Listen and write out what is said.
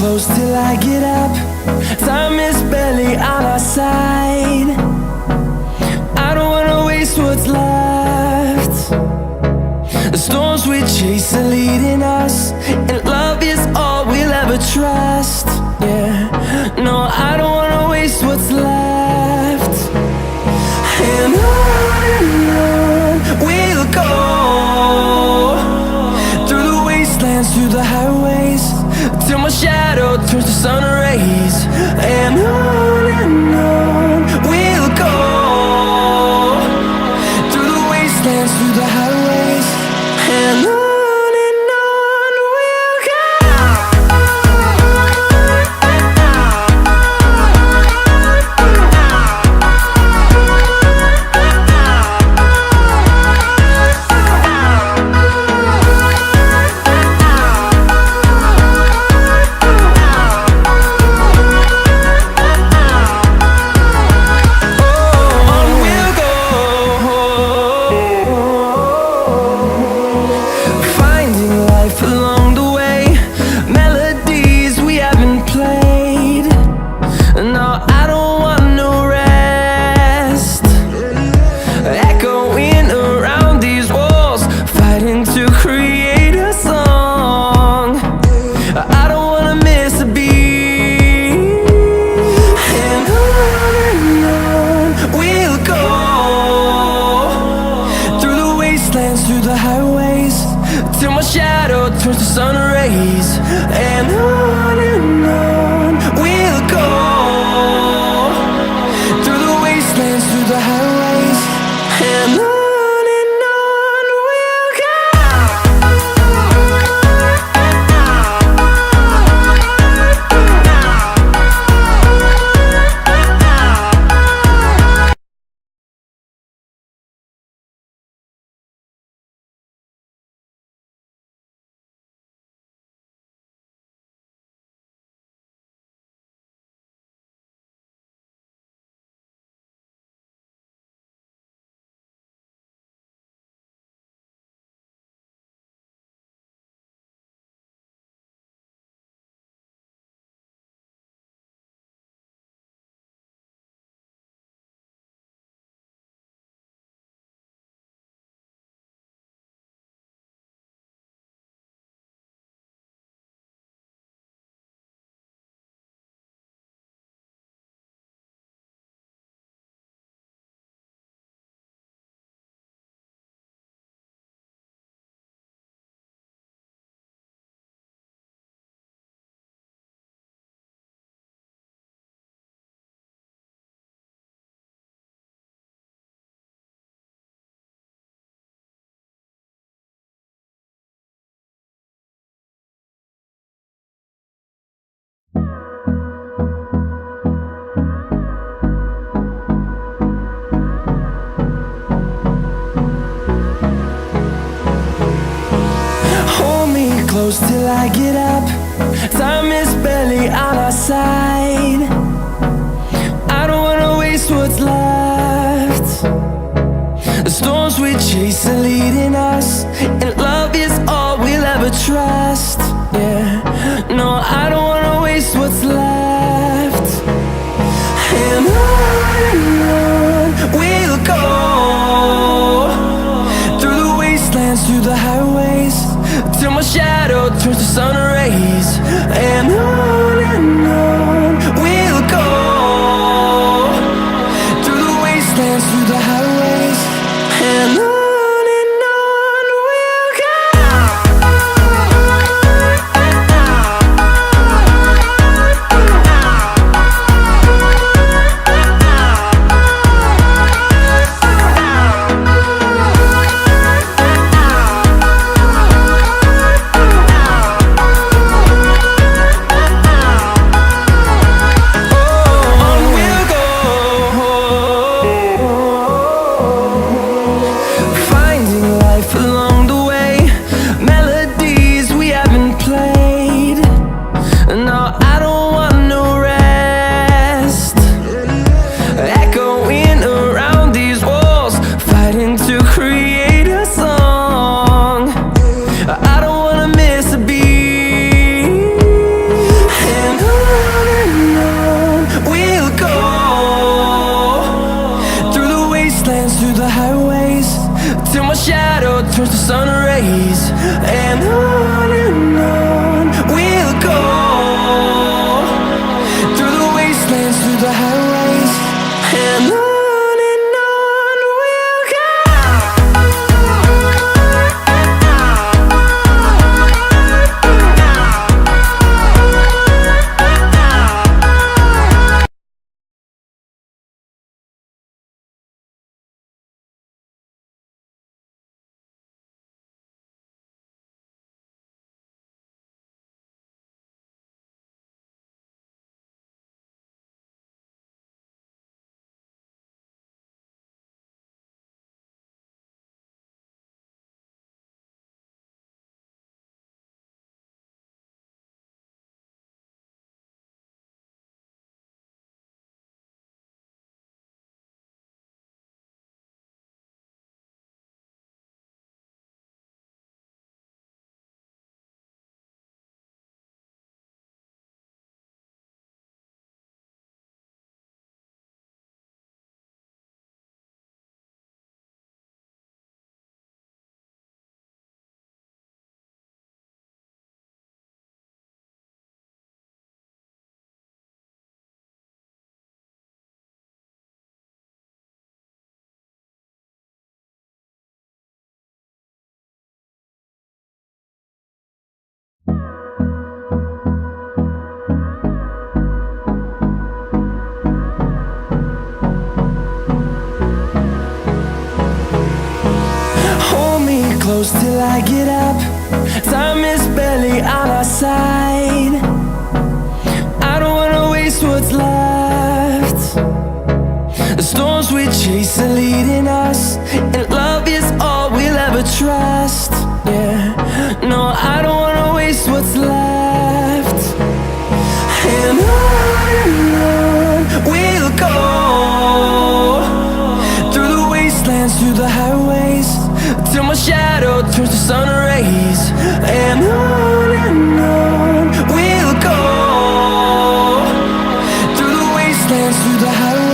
close till I get up. Time is barely on our side. I don't wanna waste what's left. The storms we chase are leading us, and love is all we'll ever trust. Yeah, no, I don't wanna waste what's left. And on we'll go, through the wastelands, through the highways, till my shadow turns to sun rays. And on we'll go, through the wastelands, through the highways, and on we'll go. Through the highways, till my shadow turns to sun rays. And on we'll go, through the wastelands, through the highways, and on we'll go. Close till I get up. Time is barely on our side. I don't wanna waste what's left. The storms we chase are leading us, and love is all we'll ever trust. Yeah, no, I don't wanna waste what's left. And on we'll go, through the wastelands, through the highways, till my shadow turns to sun rays. And on we'll go, through the wastelands, through the highways, and on. turns to sun rays, and on we'll go, through the wastelands, through the highways, and on we'll go. Hold me close till I get up. Time is barely on our side. I don't wanna waste what's left. The storms we chase are leading us, and love is all we'll ever trust. Yeah, no, I don't wanna waste what's left. And on we'll go, through the wastelands, through the highways, till my shadow turns to sun rays, and on we'll go, through the wastelands, through the highways.